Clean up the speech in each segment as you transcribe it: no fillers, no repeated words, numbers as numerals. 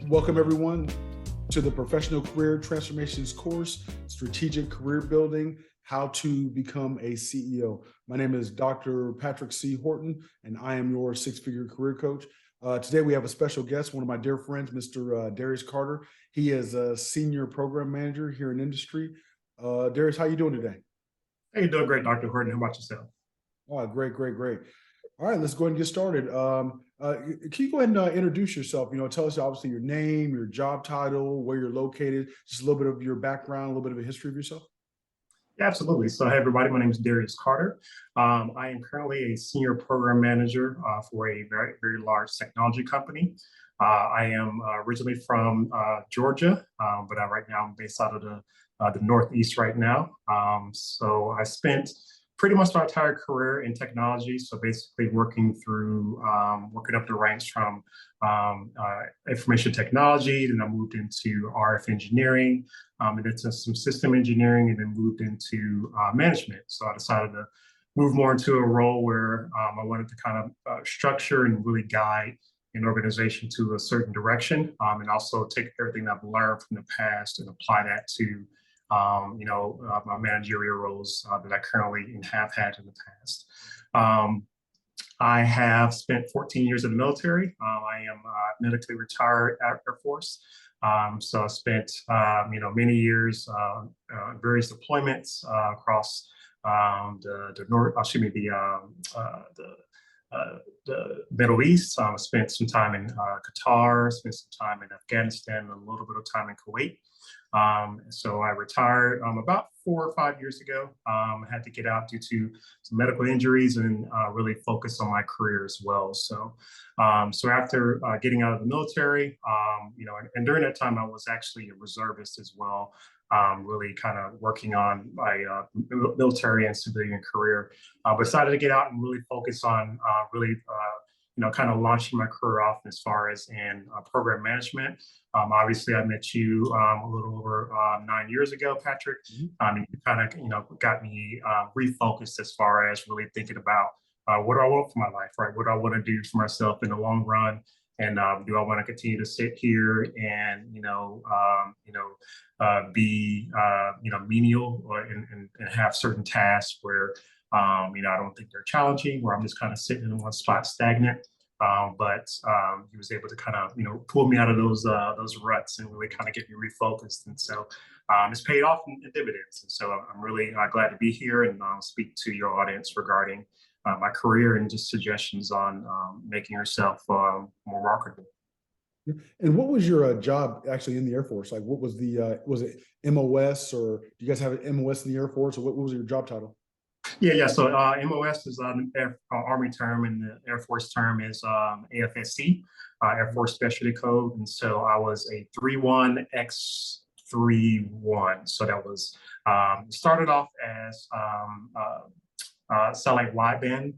Welcome everyone to the Professional Career Transformations course, Strategic Career Building, How to Become a CEO. My name is Dr. Patrick C. Horton, and I am your six-figure career coach. Today we have a special guest, one of my dear friends, Mr. Darius Carter. He is a senior program manager here in industry. Darius, how you doing today? Hey, you're doing great, Dr. Horton. How about yourself? Oh, great. All right, let's go ahead and get started. Can you go ahead and introduce yourself? Tell us obviously your name, your job title, where you're located, just a little bit of your background, a little bit of a history of yourself. Yeah, absolutely. So, hey, everybody, my name is Darius Carter. I am currently a senior program manager for a very, very large technology company. I am originally from Georgia, but right now I'm based out of the Northeast right now. So I spent pretty much my entire career in technology. So basically working up the ranks from information technology, then I moved into RF engineering, and into some system engineering, and then moved into management. So I decided to move more into a role where I wanted to kind of structure and really guide an organization to a certain direction, and also take everything that I've learned from the past and apply that to my managerial roles that I currently have had in the past. I have spent 14 years in the military. I am medically retired Air Force. So I spent, many years various deployments across the Middle East. I spent some time in Qatar, spent some time in Afghanistan, and a little bit of time in Kuwait. So I retired about 4 or 5 years ago. I had to get out due to some medical injuries and really focus on my career as well. So after getting out of the military, and during that time, I was actually a reservist as well, really kind of working on my military and civilian career. But decided to get out and really focus on kind of launching my career off as far as in program management. Obviously, I met you a little over 9 years ago, Patrick. And you kind of, got me refocused as far as really thinking about what do I want for my life, right? What do I want to do for myself in the long run? And do I want to continue to sit here and be menial and have certain tasks where I don't think they're challenging, where I'm just kind of sitting in one spot stagnant. But he was able to kind of pull me out of those ruts and really kind of get me refocused. And so it's paid off in dividends. And so I'm really glad to be here and speak to your audience regarding my career and just suggestions on making yourself more marketable. And what was your job actually in the Air Force? Like, what was was it MOS, or do you guys have an MOS in the Air Force, or what was your job title? Yeah. So MOS is an Army term, and the Air Force term is AFSC, Air Force Specialty Code. And so I was a 31X31. So that was started off as satellite wideband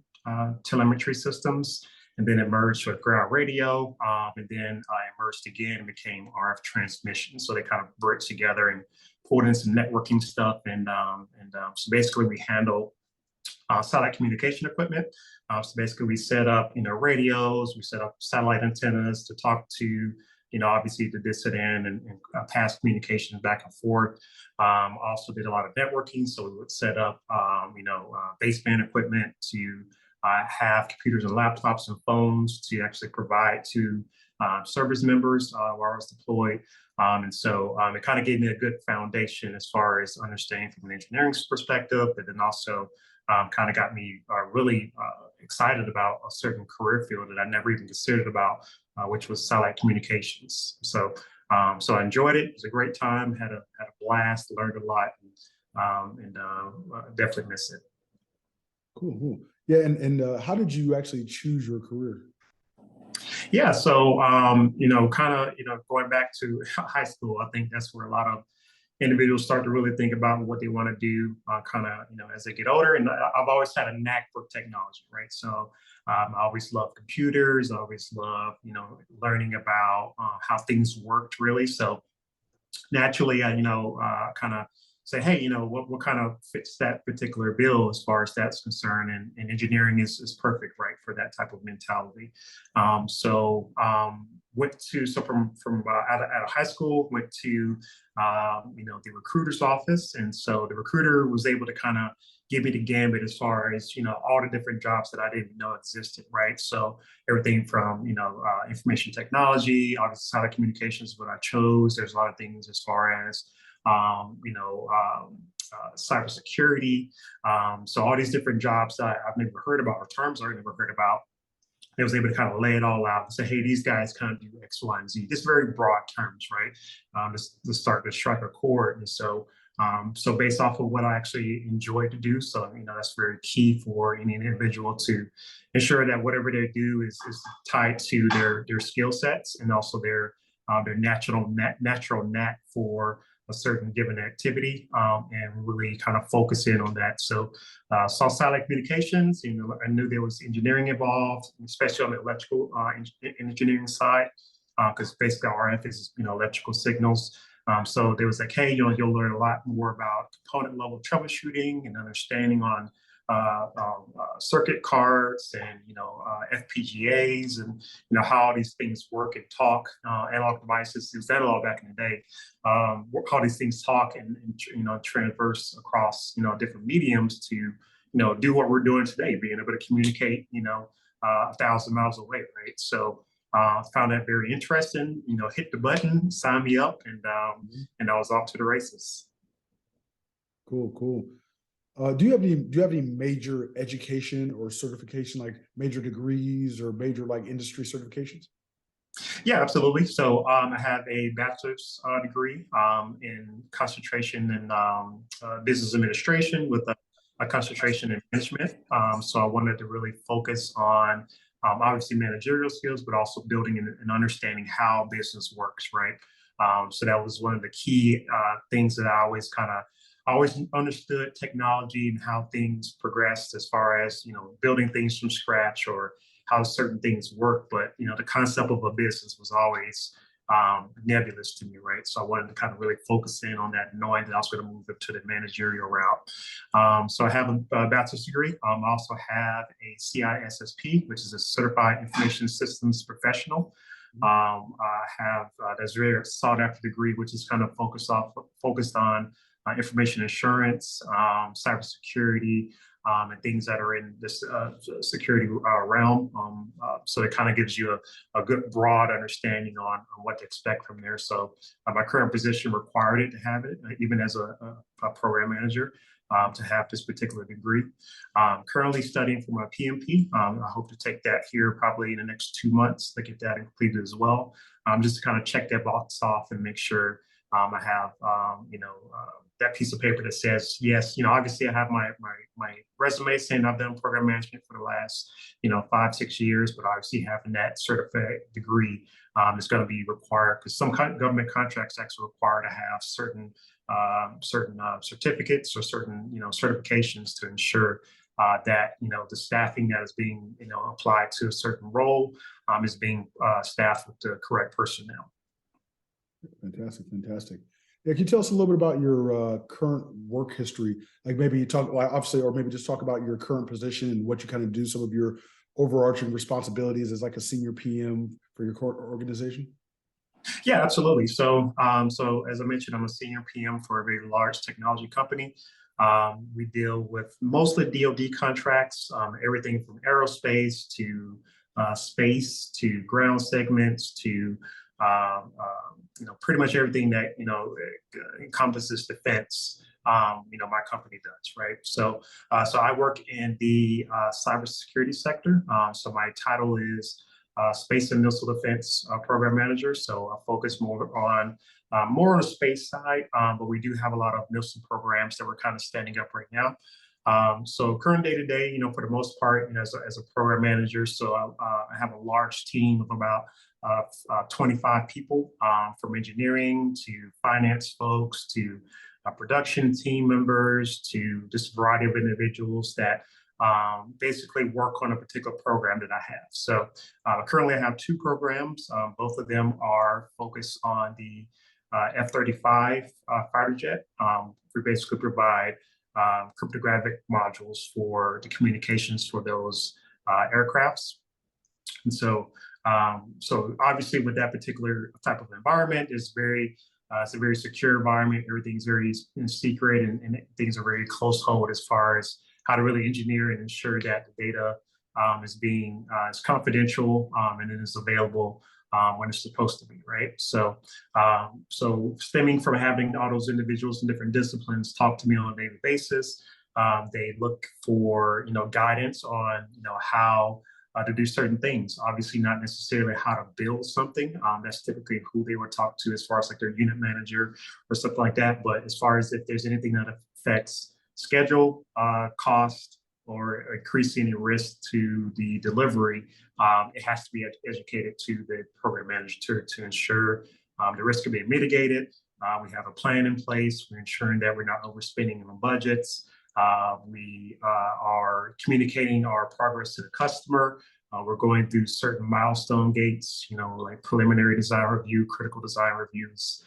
telemetry systems, and then emerged with ground radio, and then I emerged again and became RF transmission. So they kind of bridged together and pulled in some networking stuff, and so basically we handle satellite communication equipment. So basically we set up radios, we set up satellite antennas to talk to obviously the dissident and pass communications back and forth. Also did a lot of networking, so we would set up baseband equipment to have computers and laptops and phones to actually provide to service members while I was deployed. And so it kind of gave me a good foundation as far as understanding from an engineering perspective, but then also kind of got me really excited about a certain career field that I never even considered about, which was satellite communications. So I enjoyed it. It was a great time. Had a blast. Learned a lot, and definitely miss it. Cool. Yeah, and how did you actually choose your career? Yeah, so going back to high school, I think that's where a lot of individuals start to really think about what they want to do as they get older. And I've always had a knack for technology, right? So I always loved computers. I always loved learning about how things worked, really. So naturally I kind of say, hey, what kind of fits that particular bill as far as that's concerned, and engineering is perfect, right, for that type of mentality. So went to so from out of high school, went to the recruiter's office, and so the recruiter was able to kind of give me the gambit as far as all the different jobs that I didn't know existed, right? So everything from information technology, obviously telecommunications, what I chose. There's a lot of things as far as cybersecurity. So all these different jobs that I've never heard about or terms I've never heard about. They was able to kind of lay it all out and say, hey, these guys kind of do X, Y, and Z. Just very broad terms, right? To start to strike a chord. And so so based off of what I actually enjoy to do, so that's very key for any individual to ensure that whatever they do is tied to their skill sets and also their natural knack for a certain given activity, and really kind of focus in on that. So saw satellite communications, I knew there was engineering involved, especially on the electrical engineering side, because basically our RF is electrical signals. So there was like, hey, you'll learn a lot more about component level troubleshooting and understanding on circuit cards and FPGAs and how all these things work and talk. Analog devices, it was analog back in the day. How these things talk and transverse across different mediums to do what we're doing today, being able to communicate 1,000 miles away, right? So found that very interesting. Hit the button, sign me up, and I was off to the races. Cool, cool. Do you have any major education or certification, like major degrees or major like industry certifications? Yeah, absolutely. So I have a bachelor's degree in concentration in business administration with a concentration in management. So I wanted to really focus on obviously managerial skills, but also building and understanding how business works, right? So that was one of the key things that I always understood technology and how things progressed as far as building things from scratch or how certain things work. But the concept of a business was always nebulous to me, right? So I wanted to kind of really focus in on that, knowing that I was going to move up to the managerial route. So I have a bachelor's degree. I also have a CISSP, which is a Certified Information Systems Professional. I have that's a very sought after degree, which is kind of focused on information assurance, cybersecurity, and things that are in this security realm. So it kind of gives you a good broad understanding on what to expect from there. So my current position required it to have it, even as a program manager, to have this particular degree. Currently studying for my PMP. I hope to take that here probably in the next 2 months to get that completed as well. Just to kind of check that box off and make sure I have that piece of paper that says yes. Obviously I have my resume saying I've done program management for the last 5-6 years, but obviously having that certified degree is going to be required because some government contracts actually require to have certain certificates or certain certifications to ensure that the staffing that is being applied to a certain role is being staffed with the correct personnel. Fantastic, fantastic. Yeah, can you tell us a little bit about your current work history? Like maybe you talk, obviously, or maybe just talk about your current position and what you kind of do, some of your overarching responsibilities as like a senior PM for your organization. Yeah, absolutely. So, so as I mentioned, I'm a senior PM for a very large technology company. We deal with mostly DoD contracts, everything from aerospace to space to ground segments to pretty much everything that encompasses defense. My company does, right? So, so I work in the cybersecurity sector. So my title is Space and Missile Defense Program Manager. So I focus more on the space side, but we do have a lot of missile programs that we're kind of standing up right now. So current day to day, for the most part, as a program manager, so I have a large team of about 25 people, from engineering to finance folks to production team members to just a variety of individuals that basically work on a particular program that I have. So currently I have 2 programs. Both of them are focused on the F35 Fighter Jet. We basically provide cryptographic modules for the communications for those aircrafts. And so So obviously with that particular type of environment, it's a very secure environment. Everything's very secret, and things are very close hold as far as how to really engineer and ensure that the data is confidential, and it is available when it's supposed to be, right? So stemming from having all those individuals in different disciplines talk to me on a daily basis, they look for guidance on how to do certain things. Obviously, not necessarily how to build something. That's typically who they would talk to as far as like their unit manager or something like that. But as far as if there's anything that affects schedule, cost, or increase any risk to the delivery, it has to be educated to the program manager to ensure the risk can be mitigated. We have a plan in place. We're ensuring that we're not overspending on budgets. We are communicating our progress to the customer. We're going through certain milestone gates, like preliminary design review, critical design reviews,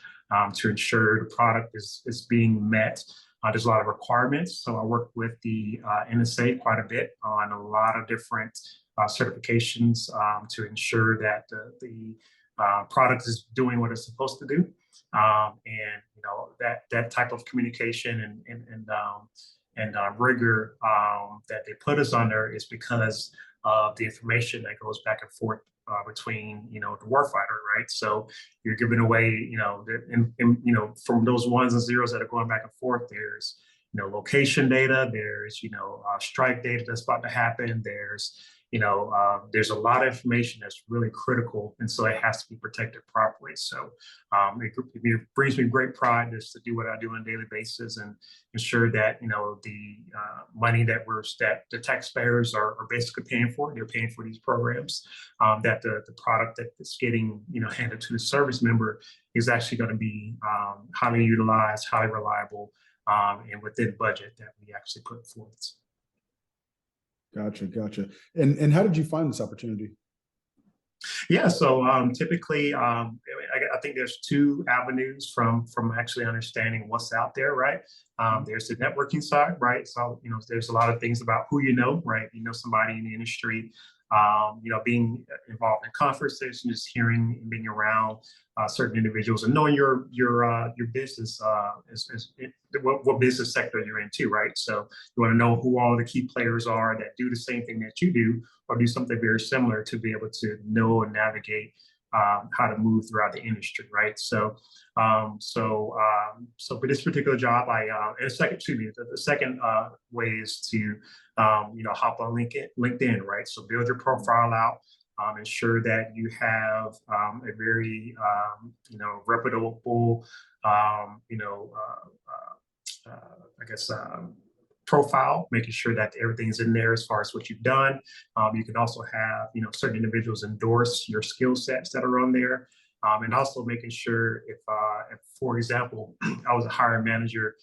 to ensure the product is being met. There's a lot of requirements. So I work with the NSA quite a bit on a lot of different certifications to ensure that the product is doing what it's supposed to do. That type of communication and rigor that they put us under is because of the information that goes back and forth between the warfighter, right? So you're giving away, from those ones and zeros that are going back and forth. There's location data. There's strike data that's about to happen. There's a lot of information that's really critical, and so it has to be protected properly. So it brings me great pride just to do what I do on a daily basis and ensure that the money that the taxpayers are basically paying for. They're paying for these programs. That the product that's getting handed to the service member is actually going to be highly utilized, highly reliable, and within budget that we actually put forth. Gotcha. And how did you find this opportunity? Yeah, so typically, I think there's two avenues from actually understanding what's out there, right? There's the networking side, right? So there's a lot of things about who right? Somebody in the industry, being involved in conversations, just hearing and being around certain individuals and knowing your business what business sector you're into, right? So you want to know who all the key players are that do the same thing that you do or do something very similar to be able to know and navigate how to move throughout the industry, right? So for this particular job, the second way is to hop on LinkedIn, right? So build your profile out, ensure that you have a very reputable profile, making sure that everything's in there as far as what you've done. You can also have certain individuals endorse your skill sets that are on there, and also making sure if for example, I was a hiring manager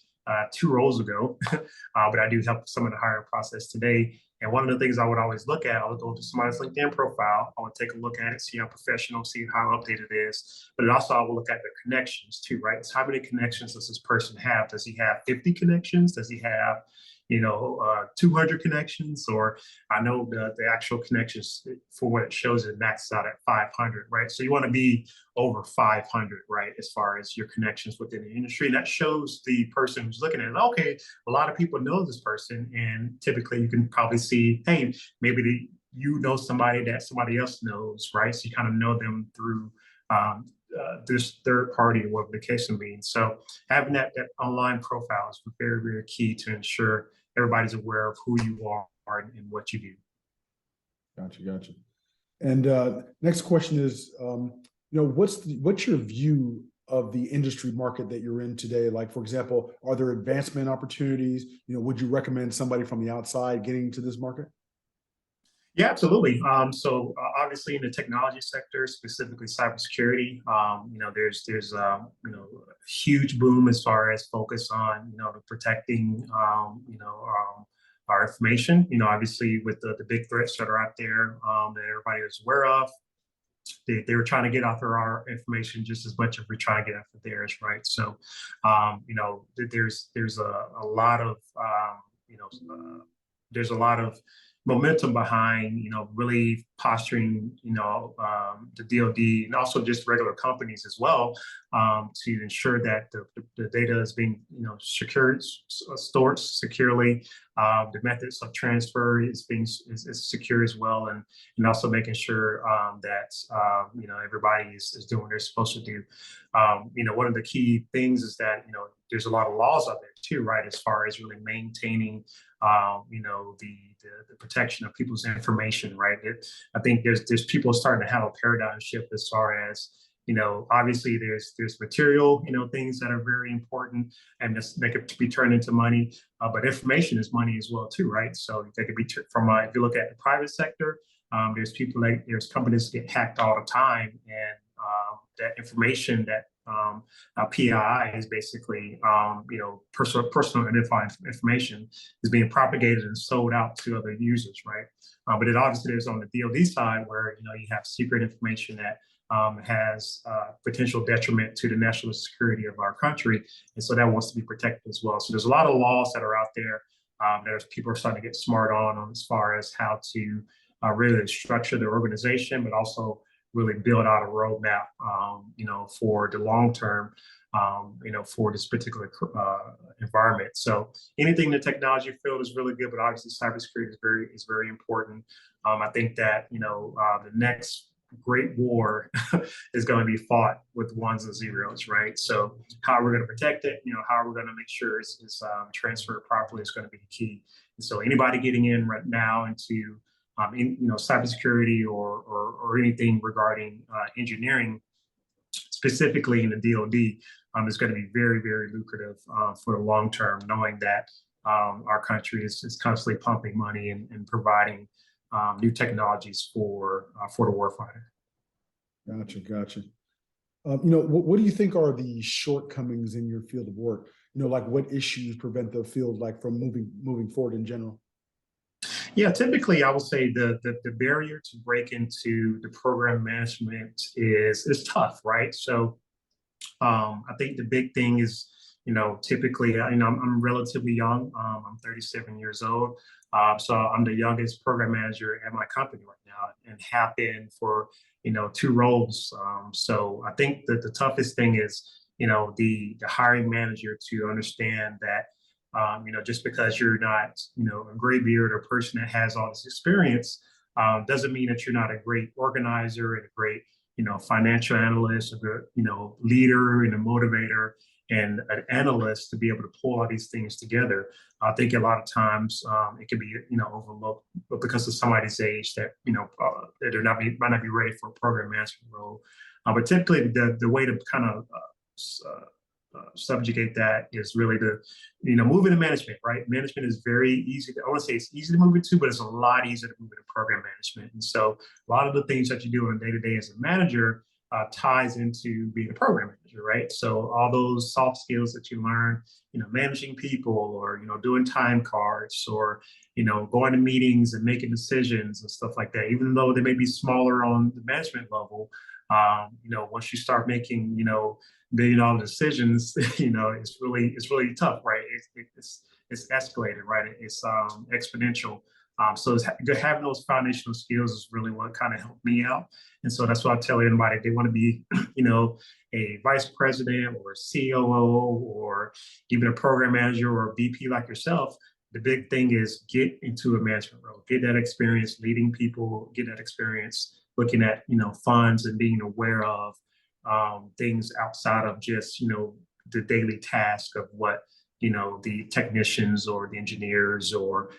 2 roles ago, but I do help some of the hiring process today. And one of the things I would always look at, I would go to somebody's LinkedIn profile, I would take a look at it, see how professional, see how updated it is. But also I will look at the connections too, right? So how many connections does this person have? Does he have 50 connections? Does he have 200 connections? Or I know the actual connections for what it shows is maxed out at 500, right? So you want to be over 500, right, as far as your connections within the industry. And that shows the person who's looking at it, okay, a lot of people know this person, and typically you can probably see, hey, maybe somebody that somebody else knows, right? So you kind of know them through this third party, what the case means. So having that online profile is very, very key to ensure everybody's aware of who you are and what you do. Gotcha. And next question is, what's your view of the industry market that you're in today? Like, for example, are there advancement opportunities? Would you recommend somebody from the outside getting into this market? Yeah, absolutely. So obviously in the technology sector, specifically cybersecurity, there's a huge boom as far as focus on protecting our information. Obviously with the big threats that are out there that everybody is aware of, they were trying to get after our information just as much as we're trying to get after theirs, right? So there's a lot of there's a lot of momentum behind really posturing, the DoD and also just regular companies as well, to ensure that the data is being, secured, stored securely. The methods of transfer is secure as well, and also making sure that everybody is doing what they're supposed to do. One of the key things is that there's a lot of laws out there too, right? As far as really maintaining the protection of people's information, right? I think there's people starting to have a paradigm shift as far as obviously there's material things that are very important and they could be turned into money, but information is money as well too, right? So they could be from if you look at the private sector, there's companies that get hacked all the time, and that information that PII is basically, personal identifying information is being propagated and sold out to other users, right? But it obviously is on the DoD side where, you have secret information that has potential detriment to the national security of our country. And so that wants to be protected as well. So there's a lot of laws that are out there that people are starting to get smart on as far as how to really structure their organization, but also really build out a roadmap, for the long term, for this particular environment. So anything in the technology field is really good, but obviously cybersecurity is very important. I think that the next great war is going to be fought with ones and zeros, right? So how are we going to protect it? How are we going to make sure it's transferred properly is going to be the key. And so anybody getting in right now into cybersecurity or anything regarding engineering, specifically in the DoD, is going to be very, very lucrative for the long term, knowing that our country is constantly pumping money and providing new technologies for the warfighter. Gotcha. What do you think are the shortcomings in your field of work? Like what issues prevent the field from moving forward in general? Yeah, typically I would say the barrier to break into the program management is tough, right? So I think the big thing is, typically, I'm relatively young. I'm 37 years old. So I'm the youngest program manager at my company right now and have been for, 2 roles. So I think that the toughest thing is, the hiring manager to understand that, just because you're not, a graybeard or person that has all this experience, doesn't mean that you're not a great organizer and a great, financial analyst, a good, leader and a motivator and an analyst to be able to pull all these things together. I think a lot of times it can be, overlooked, but because of somebody's age that, that might not be ready for a program management role. But typically the way to kind of subjugate that is really to, move into management, right? Management is very easy. I want to say it's easy to move into, but it's a lot easier to move into program management. And so a lot of the things that you do on a day-to-day as a manager ties into being a program manager, right? So all those soft skills that you learn, managing people or, doing time cards or, going to meetings and making decisions and stuff like that, even though they may be smaller on the management level, once you start making, billion-dollar decisions, it's really tough, right? It's escalated, right? It's exponential. So having those foundational skills is really what kind of helped me out. And so that's what I tell everybody. They want to be, a vice president or a COO or even a program manager or a VP like yourself. The big thing is get into a management role, get that experience leading people, get that experience looking at, funds and being aware of things outside of just, the daily task of what, the technicians or the engineers or,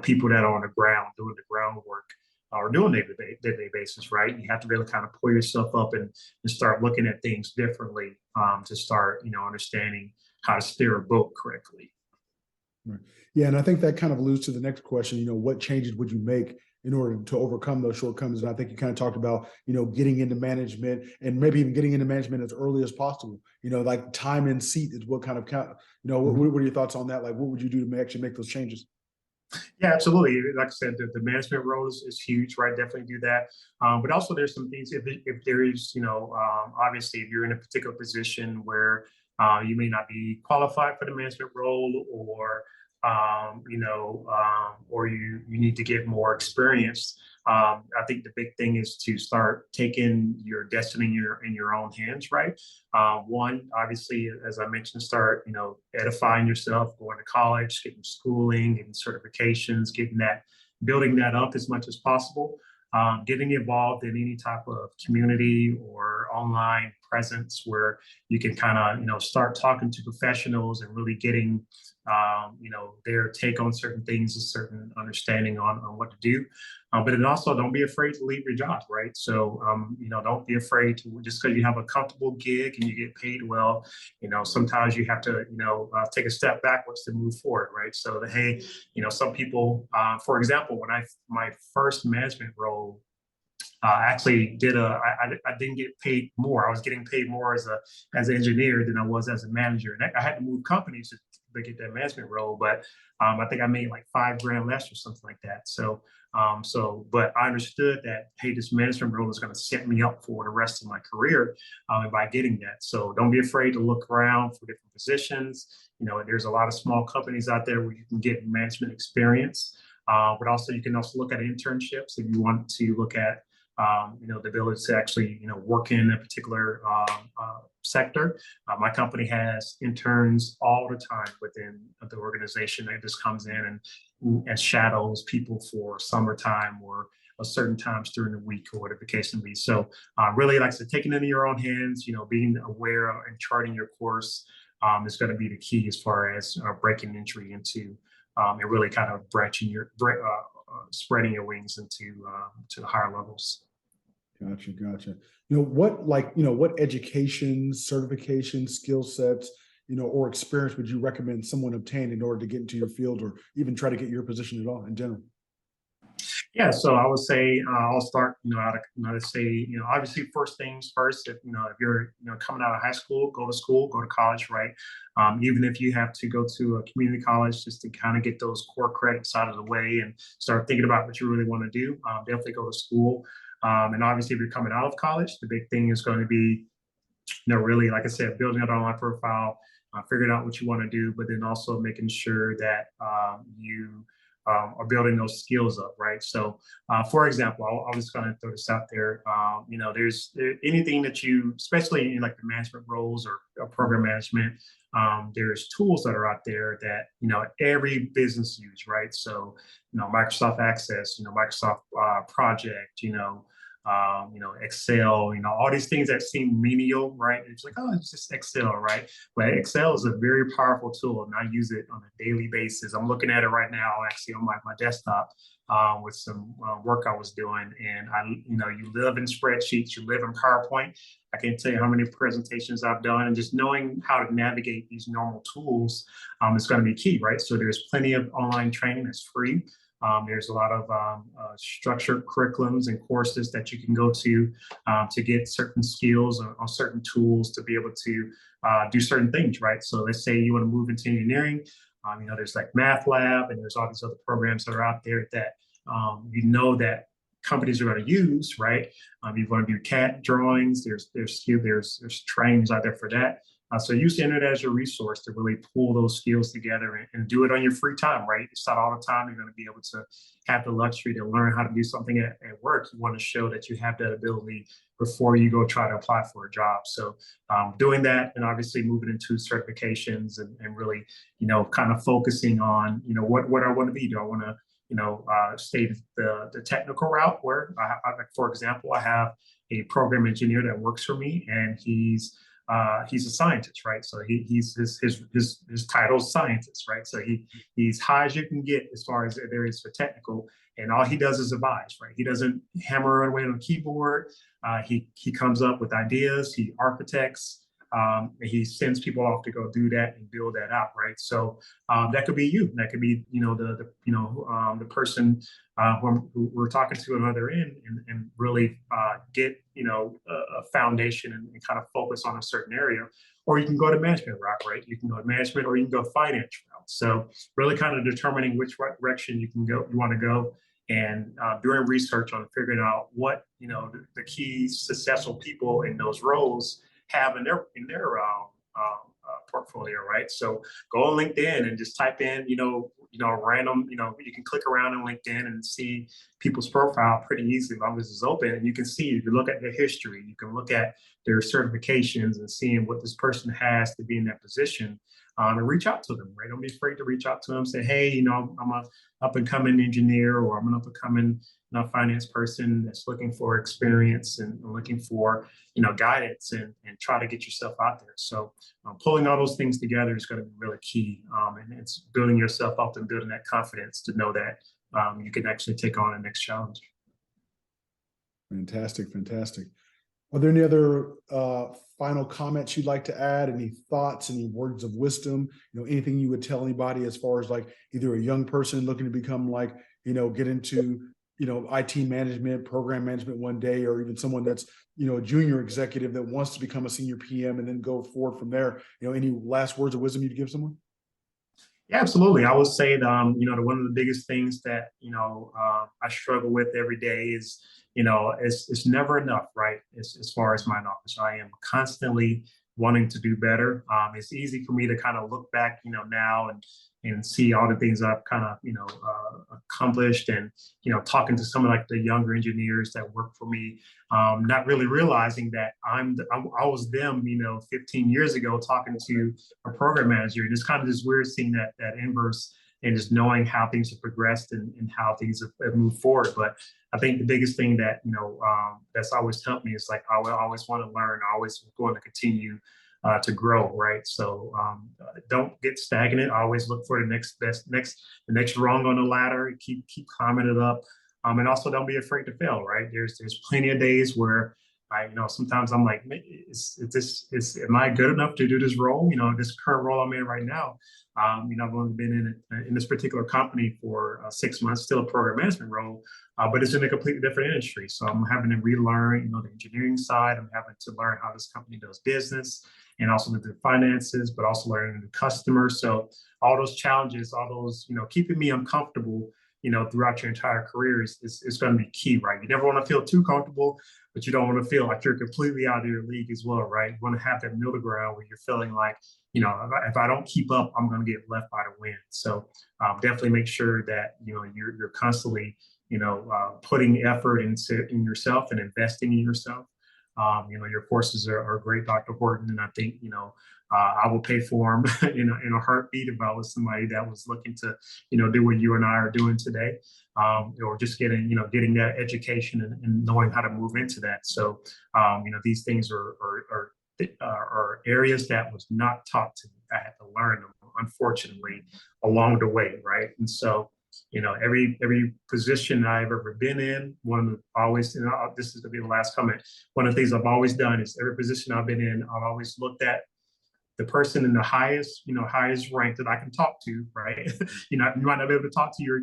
people that are on the ground doing the groundwork are doing day-to-day basis, right? You have to really kind of pull yourself up and start looking at things differently to start, understanding how to steer a boat correctly. Right. Yeah, and I think that kind of alludes to the next question, what changes would you make in order to overcome those shortcomings? And I think you kind of talked about, getting into management and maybe even getting into management as early as possible. Like time in seat is what kind of count, what are your thoughts on that? Like, what would you do to actually make those changes? Yeah, absolutely. Like I said, the management role is huge, right? Definitely do that. But also there's some things, if there is, obviously if you're in a particular position where you may not be qualified for the management role or or you need to get more experience. I think the big thing is to start taking your destiny in your own hands, right? One, obviously, as I mentioned, start, edifying yourself, going to college, getting schooling, getting certifications, building that up as much as possible. Getting involved in any type of community or online presence where you can kind of, start talking to professionals and really getting, their take on certain things, a certain understanding on what to do. But then also don't be afraid to leave your job, right? So, don't be afraid to, just because you have a comfortable gig and you get paid well, sometimes you have to, take a step backwards to move forward, right? So hey, some people, for example, my first management role, actually I didn't get paid more. I was getting paid more as an engineer than I was as a manager. And I had to move companies to get that management role, but I think I made like $5 grand less or something like that. But I understood that, hey, this management role is going to set me up for the rest of my career by getting that. So don't be afraid to look around for different positions. There's a lot of small companies out there where you can get management experience. But also you can also look at internships if you want to look at the ability to actually, work in a particular sector. My company has interns all the time within the organization that just comes in and shadows people for summertime or a certain times during the week or whatever the case may be. So really, like I said, taking it into your own hands, being aware and charting your course is going to be the key as far as breaking entry into and really kind of spreading your wings into to the higher levels. Gotcha. What education, certification, skill sets, or experience would you recommend someone obtain in order to get into your field or even try to get your position at all in general? Yeah, so I would say I'll start, let's say, obviously first things first. If you're coming out of high school, go to college, right? Even if you have to go to a community college just to kind of get those core credits out of the way and start thinking about what you really want to do, definitely go to school. And obviously, if you're coming out of college, the big thing is going to be, really, like I said, building an online profile, figuring out what you want to do, but then also making sure that you are building those skills up, right? So, for example, I'm just going to throw this out there. There's anything that you, especially in like the management roles or program management, there's tools that are out there that every business use, right? So, Microsoft Access, Microsoft Project, Excel, all these things that seem menial, right? It's like, oh, it's just Excel, right? But Excel is a very powerful tool, and I use it on a daily basis. I'm looking at it right now, actually, on my desktop with some work I was doing. And you live in spreadsheets, you live in PowerPoint. I can't tell you how many presentations I've done, and just knowing how to navigate these normal tools is going to be key, right? So there's plenty of online training that's free. There's a lot of structured curriculums and courses that you can go to get certain skills on certain tools to be able to do certain things, right? So let's say you want to move into engineering. There's like Math Lab, and there's all these other programs that are out there that that companies are going to use, right? You want to do CAD drawings. There's trainings out there for that. So use the internet as your resource to really pull those skills together and do it on your free time, right? It's not all the time you're going to be able to have the luxury to learn how to do something at work. You want to show that you have that ability before you go try to apply for a job. So doing that, and obviously moving into certifications and really, kind of focusing on, what I want to be. Do I want to stay the technical route where, for example, I have a program engineer that works for me, and he's a scientist, right? So his title is scientist, right? So he's high as you can get as far as there is for technical, and all he does is advise, right? He doesn't hammer away on the keyboard. He comes up with ideas. He architects. And he sends people off to go do that and build that out, right? So that could be you. That could be the person who we're talking to on the other end, and really get a foundation and kind of focus on a certain area. Or you can go to management route, right? You can go to management, or you can go finance route. So really kind of determining which direction you want to go, and doing research on figuring out what the key successful people in those roles have in their portfolio, right? So go on LinkedIn and just type in, random, you can click around on LinkedIn and see people's profile pretty easily as long as it's open. And you can see, if you look at their history, you can look at their certifications and seeing what this person has to be in that position. And reach out to them, right? Don't be afraid to reach out to them. Say, hey, I'm a up and coming engineer, or I'm an up and coming finance person that's looking for experience and looking for guidance, and try to get yourself out there. So pulling all those things together is going to be really key, and it's building yourself up and building that confidence to know that you can actually take on the next challenge. Fantastic, fantastic. Are there any other final comments you'd like to add? Any thoughts, any words of wisdom? Anything you would tell anybody as far as like either a young person looking to become like, get into, IT management, program management one day, or even someone that's, a junior executive that wants to become a senior PM and then go forward from there? Any last words of wisdom you'd give someone? Yeah, absolutely. I would say that, one of the biggest things that, I struggle with every day is, it's never enough, right? As far as my knowledge, I am constantly wanting to do better. It's easy for me to kind of look back, now and see all the things I've kind of, accomplished, and, talking to some of like the younger engineers that work for me, not really realizing that I was them, 15 years ago, talking to a program manager. And it's kind of this weird seeing that inverse, and just knowing how things have progressed and how things have moved forward. But I think the biggest thing that, that's always helped me is like, I always want to learn. I always want to continue to grow, right? So don't get stagnant. I always look for the next rung on the ladder. Keep climbing it up, and also don't be afraid to fail, right? There's plenty of days where sometimes I'm like, am I good enough to do this role? This current role I'm in right now. I've only been in this particular company for 6 months, still a program management role, but it's in a completely different industry. So I'm having to relearn, the engineering side. I'm having to learn how this company does business, and also the finances, but also learning the customer. So all those challenges, all those, keeping me uncomfortable, throughout your entire career is going to be key, right? You never want to feel too comfortable, but you don't want to feel like you're completely out of your league as well, right? You want to have that middle ground where you're feeling like, if I don't keep up, I'm going to get left by the wind. So definitely make sure that, you're constantly, putting effort in yourself and investing in yourself. Your courses are great, Dr. Horton, and I think, I will pay for them in a heartbeat if I was somebody that was looking to, do what you and I are doing today, or just getting that education and knowing how to move into that. So, these things are areas that was not taught to me. I had to learn them, unfortunately, along the way, right? And so, every position I've ever been in, this is gonna be the last comment. One of the things I've always done is every position I've been in, I've always looked at the person in the highest rank that I can talk to, right? You might not be able to talk to your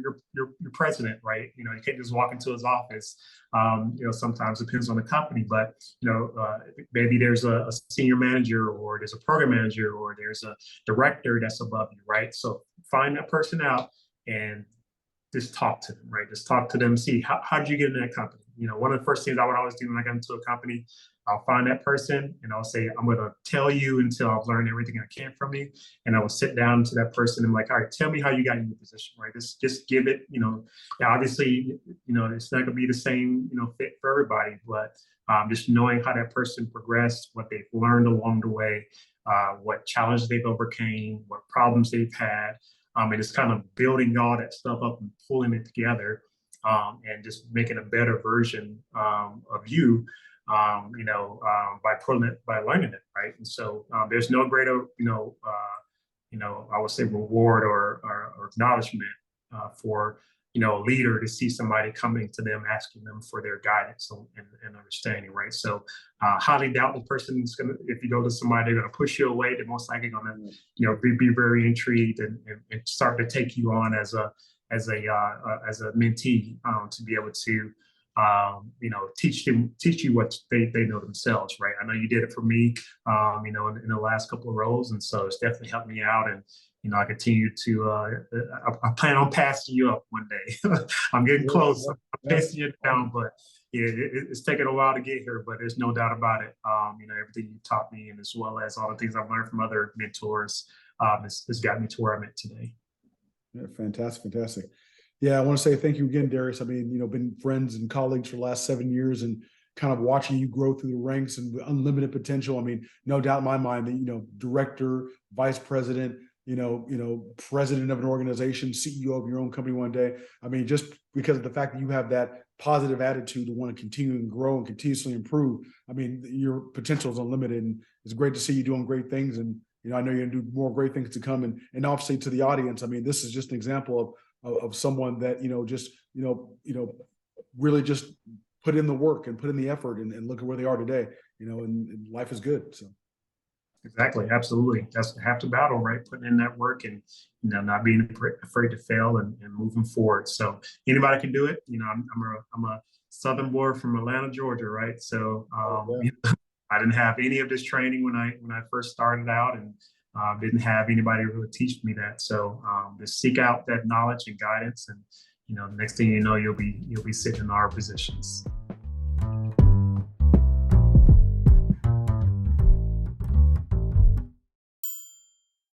president, right? You can't just walk into his office. Sometimes it depends on the company, but maybe there's a senior manager, or there's a program manager, or there's a director that's above you, right? So find that person out and just talk to them, right? Just talk to them, see how did you get in that company? One of the first things I would always do when I got into a company, I'll find that person and I'll say, I'm going to tell you until I've learned everything I can from you. And I will sit down to that person and I'm like, all right, tell me how you got in your position, right? Just give it, obviously, it's not going to be the same, fit for everybody, but just knowing how that person progressed, what they've learned along the way, what challenges they've overcame, what problems they've had. And it's kind of building all that stuff up and pulling it together, and just making a better version of you, by learning it, right? And so there's no greater, I would say reward or acknowledgement for, a leader to see somebody coming to them, asking them for their guidance and understanding, right? So highly doubt the person is going to, if you go to somebody, they're going to push you away. They're most likely going to, be very intrigued and start to take you on as a mentee, to be able to, teach you what they know themselves, right? I know you did it for me, in the last couple of roles. And so it's definitely helped me out. And, I continue to, I plan on passing you up one day. I'm getting close. I'm passing you down, but, it's taken a while to get here, but there's no doubt about it. Everything you taught me, and as well as all the things I've learned from other mentors, has got me to where I'm at today. Yeah, fantastic, fantastic. Yeah, I want to say thank you again, Darius. I mean, been friends and colleagues for the last 7 years, and kind of watching you grow through the ranks and unlimited potential. I mean, no doubt in my mind that, director, vice president, president of an organization, CEO of your own company one day. I mean, just because of the fact that you have that positive attitude to want to continue and grow and continuously improve, I mean, your potential is unlimited, and it's great to see you doing great things. And, I know you're gonna do more great things to come. And obviously to the audience, I mean, this is just an example of someone that, really just put in the work and put in the effort, and look at where they are today, and life is good. So. Exactly. Absolutely. That's half the battle, right? Putting in that work and, not being afraid to fail and moving forward. So anybody can do it. I'm a Southern boy from Atlanta, Georgia, right? So, I didn't have any of this training when I first started out, and didn't have anybody really teach me that. So, just seek out that knowledge and guidance, and, the next thing you know, you'll be sitting in our positions.